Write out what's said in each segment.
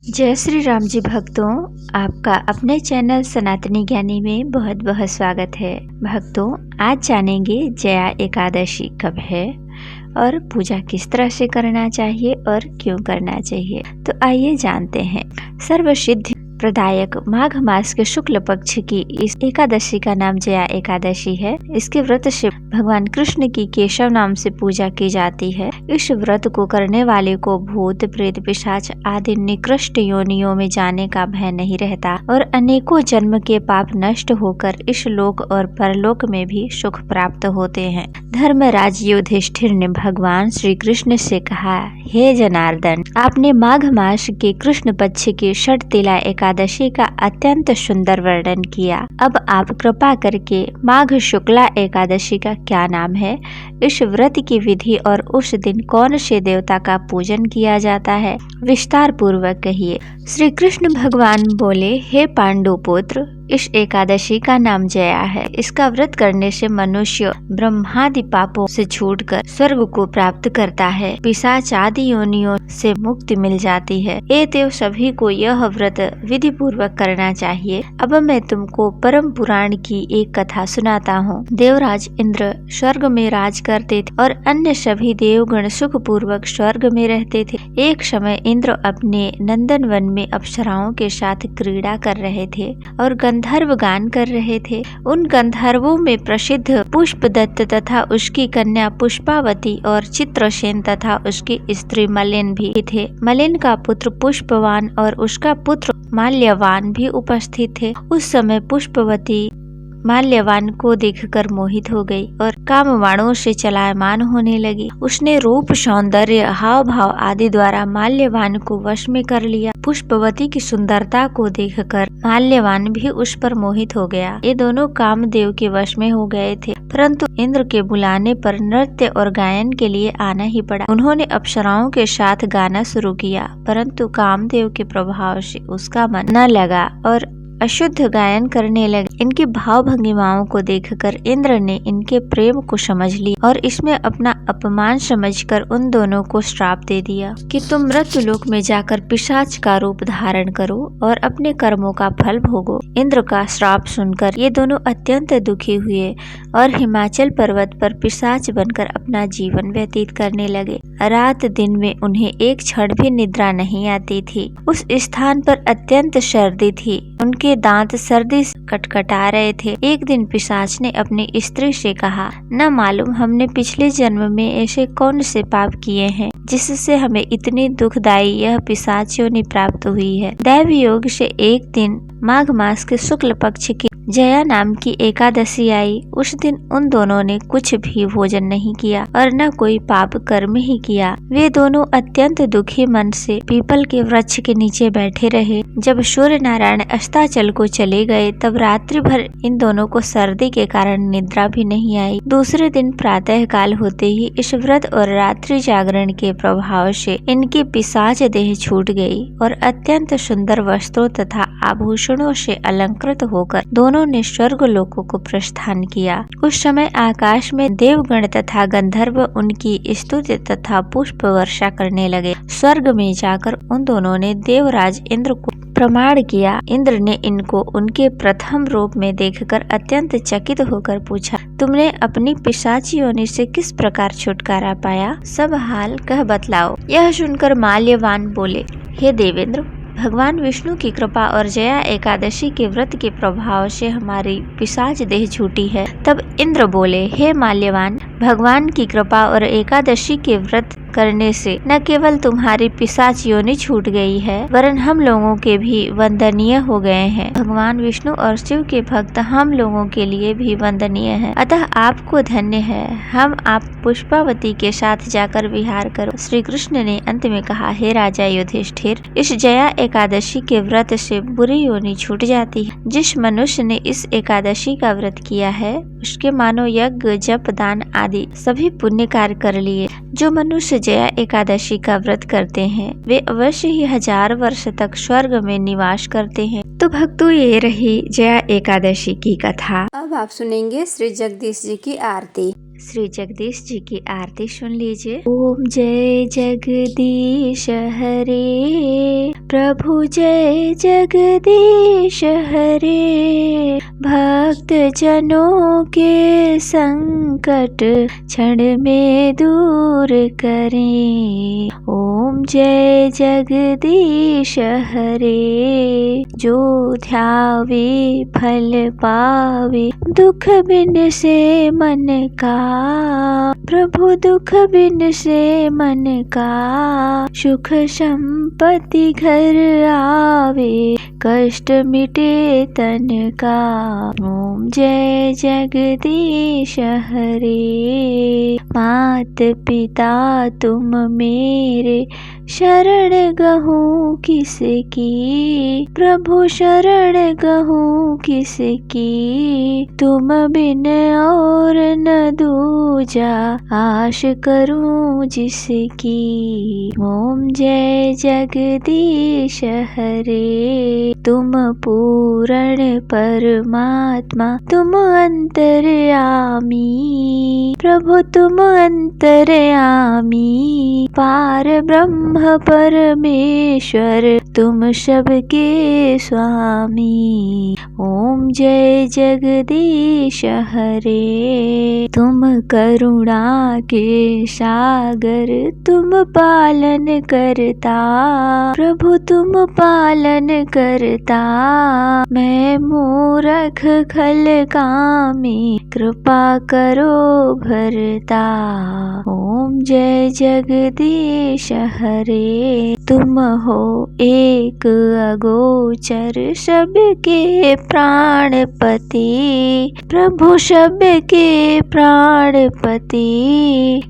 जय श्री राम जी भक्तों, आपका अपने चैनल सनातनी ज्ञानी में बहुत बहुत स्वागत है। भक्तों, आज जानेंगे जया एकादशी कब है और पूजा किस तरह से करना चाहिए और क्यों करना चाहिए। तो आइए जानते हैं। सर्वसिद्धि प्रदायक माघ मास के शुक्ल पक्ष की इस एकादशी का नाम जया एकादशी है। इसके व्रत से भगवान कृष्ण की केशव नाम से पूजा की जाती है। इस व्रत को करने वाले को भूत प्रेत पिशाच आदि निकृष्ट योनियों में जाने का भय नहीं रहता और अनेकों जन्म के पाप नष्ट होकर इस लोक और परलोक में भी सुख प्राप्त होते हैं। धर्मराज युधिष्ठिर ने भगवान श्री कृष्ण से कहा, हे जनार्दन, आपने माघ मास के कृष्ण पक्ष की षटतिला एकादशी का अत्यंत सुंदर वर्णन किया। अब आप कृपा करके माघ शुक्ला एकादशी का क्या नाम है, इस व्रत की विधि और उस दिन कौन से देवता का पूजन किया जाता है, विस्तार पूर्वक कहिए। श्री कृष्ण भगवान बोले, हे पांडु पुत्र, इस एकादशी का नाम जया है। इसका व्रत करने से मनुष्य ब्रह्मादि पापों से छूटकर स्वर्ग को प्राप्त करता है, पिशाच आदि योनियों से मुक्ति मिल जाती है। एतव सभी को यह व्रत विधि पूर्वक करना चाहिए। अब मैं तुमको परम पुराण की एक कथा सुनाता हूँ। देवराज इंद्र स्वर्ग में राज करते थे और अन्य सभी देवगण सुख पूर्वक स्वर्ग में रहते थे। एक समय इंद्र अपने नंदन वन में अप्सराओं के साथ क्रीड़ा कर रहे थे और गंधर्व गान कर रहे थे। उन गंधर्वों में प्रसिद्ध पुष्पदत्त तथा उसकी कन्या पुष्पावती और चित्रसेन तथा उसकी स्त्री मलिन भी थे। मलिन का पुत्र पुष्पवान और उसका पुत्र माल्यवान भी उपस्थित थे। उस समय पुष्पवती माल्यवान को देखकर मोहित हो गई और कामवाणों से चलायमान होने लगी। उसने रूप, सौंदर्य, हाव भाव आदि द्वारा माल्यवान को वश में कर लिया। पुष्पवती की सुंदरता को देखकर माल्यवान भी उस पर मोहित हो गया। ये दोनों कामदेव के वश में हो गए थे, परंतु इंद्र के बुलाने पर नृत्य और गायन के लिए आना ही पड़ा। उन्होंने अप्सराओं के साथ गाना शुरू किया, परंतु कामदेव के प्रभाव से उसका मन न लगा और अशुद्ध गायन करने लगे। इनकी भाव भंगिमाओं को देखकर इंद्र ने इनके प्रेम को समझ लिया और इसमें अपना अपमान समझकर उन दोनों को श्राप दे दिया कि तुम मृत्युलोक में जाकर पिशाच का रूप धारण करो और अपने कर्मों का फल भोगो। इंद्र का श्राप सुनकर ये दोनों अत्यंत दुखी हुए और हिमाचल पर्वत पर पिशाच बनकर अपना जीवन व्यतीत करने लगे। रात दिन में उन्हें एक क्षण भी निद्रा नहीं आती थी। उस स्थान पर अत्यंत सर्दी थी। उनके दांत सर्दी से कटकटा रहे थे। एक दिन पिशाच ने अपनी स्त्री से कहा, न मालूम हमने पिछले जन्म में ऐसे कौन से पाप किए हैं जिससे हमें इतनी दुखदायी यह पिशाच योनि प्राप्त हुई है। दैव योग से एक दिन माघ मास के शुक्ल पक्ष की जया नाम की एकादशी आई। उस दिन उन दोनों ने कुछ भी भोजन नहीं किया और न कोई पाप कर्म ही किया। वे दोनों अत्यंत दुखी मन से पीपल के वृक्ष के नीचे बैठे रहे। जब सूर्य नारायण अस्ताचल को चले गए तब रात्रि भर इन दोनों को सर्दी के कारण निद्रा भी नहीं आई। दूसरे दिन प्रातः काल होते ही इस व्रत और रात्रि जागरण के प्रभाव से इनकी पिशाच देह छूट गई और अत्यंत सुंदर वस्त्रों तथा आभूषणों से अलंकृत होकर दोनों ने स्वर्ग लोकों को प्रस्थान किया। उस समय आकाश में देवगण तथा गंधर्व उनकी स्तुति तथा पुष्प वर्षा करने लगे। स्वर्ग में जाकर उन दोनों ने देवराज इंद्र को प्रमाण किया। इंद्र ने इनको उनके प्रथम रूप में देखकर अत्यंत चकित होकर पूछा, तुमने अपनी पिशाची योनि से किस प्रकार छुटकारा पाया? सब हाल कह बतलाओ। यह सुनकर माल्यवान बोले, हे देवेंद्र, भगवान विष्णु की कृपा और जया एकादशी के व्रत के प्रभाव से हमारी पिशाच देह छूटी है। तब इंद्र बोले, हे माल्यवान, भगवान की कृपा और एकादशी के व्रत करने से न केवल तुम्हारी पिशाच योनि छूट गई है, वरन हम लोगों के भी वंदनीय हो गए हैं। भगवान विष्णु और शिव के भक्त हम लोगों के लिए भी वंदनीय हैं। अतः आपको धन्य है। हम आप पुष्पावती के साथ जाकर विहार करो। श्री कृष्ण ने अंत में कहा, हे राजा युधिष्ठिर, इस जया एकादशी के व्रत से बुरी योनि छूट जाती है। जिस मनुष्य ने इस एकादशी का व्रत किया है उसके मानो यज्ञ, जप, दान आदि सभी पुण्य कार्य कर लिए। जो मनुष्य जया एकादशी का व्रत करते हैं वे अवश्य ही 1000 वर्ष तक स्वर्ग में निवास करते हैं। तो भक्तों, ये रही जया एकादशी की कथा। अब आप सुनेंगे श्री जगदीश जी की आरती। श्री जगदीश जी की आरती सुन लीजिए। ओम जय जगदीश हरे, प्रभु जय जगदीश हरे, भक्त जनों के संकट क्षण में दूर करें। ओम जय जगदीश हरे, जो ध्यावे फल पावे, दुख बिन से मन का, प्रभु दुख बिन से मन का, सुख संपत्ति घर आवे, कष्ट मिटे तन का। ओम जय जगदीश हरे, मात पिता तुम मेरे, शरण गहूँ किसकी, प्रभु शरण गहूँ किसकी, तुम बिन और न दूजा, आश करूं जिसकी। ओम जय जगदीश हरे, तुम पूर्ण परमात्मा, तुम अंतर्यामी, प्रभु तुम अंतर्यामी, पार ब्रह्म परमेश्वर, तुम सबके स्वामी। ओम जय जगदीश हरे, तुम करुणा के सागर, तुम पालन करता, प्रभु तुम पालन करता, मैं मूरख खल कामी, कृपा करो भरता। ओम जय जगदीश हरे, तुम हो एक अगोचर, सबके प्राणपति, प्रभु सबके प्राणपति,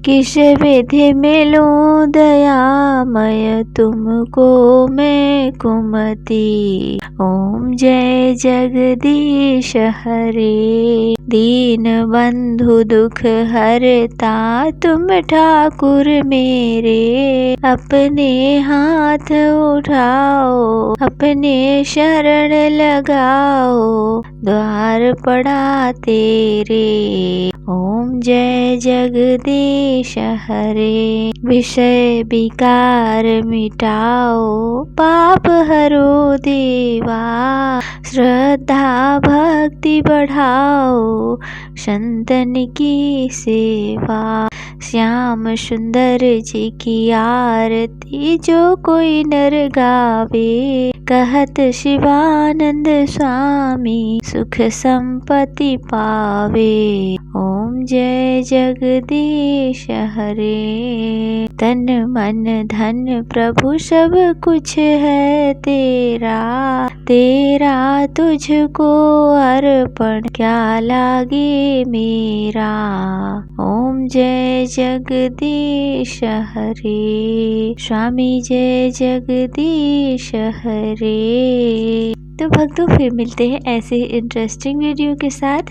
किस विधि मिलूं दयामय, तुमको मैं कुमति। ओम जय जगदीश हरे, दीन बंधु दुख हरता, तुम ठाकुर मेरे, अपने हाथ उठाओ, अपने शरण लगाओ, द्वार पड़ा तेरे। ओम जय जगदीश हरे, विषय विकार मिटाओ, पाप हरो देवा, श्रद्धा भक्ति बढ़ाओ, संतन की सेवा। श्याम सुंदर जी की आरती जो कोई नर गावे, कहत शिवानंद स्वामी, सुख संपत्ति पावे। ओम जय जगदीश हरे, तन मन धन प्रभु सब कुछ है तेरा, तेरा तुझको अर्पण क्या लागे मेरा। ओम जय जगदीश हरे, स्वामी जय जगदीश हरे। तो भक्तों फिर मिलते हैं ऐसे इंटरेस्टिंग वीडियो के साथ,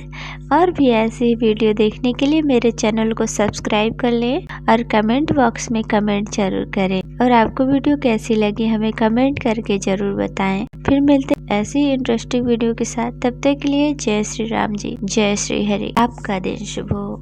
और भी ऐसे वीडियो देखने के लिए मेरे चैनल को सब्सक्राइब कर लें और कमेंट बॉक्स में कमेंट जरूर करें। और आपको वीडियो कैसी लगी हमें कमेंट करके जरूर बताएं। फिर मिलते हैं ऐसी इंटरेस्टिंग वीडियो के साथ, तब तक के लिए जय श्री राम जी, जय श्री हरि। आपका दिन शुभ हो।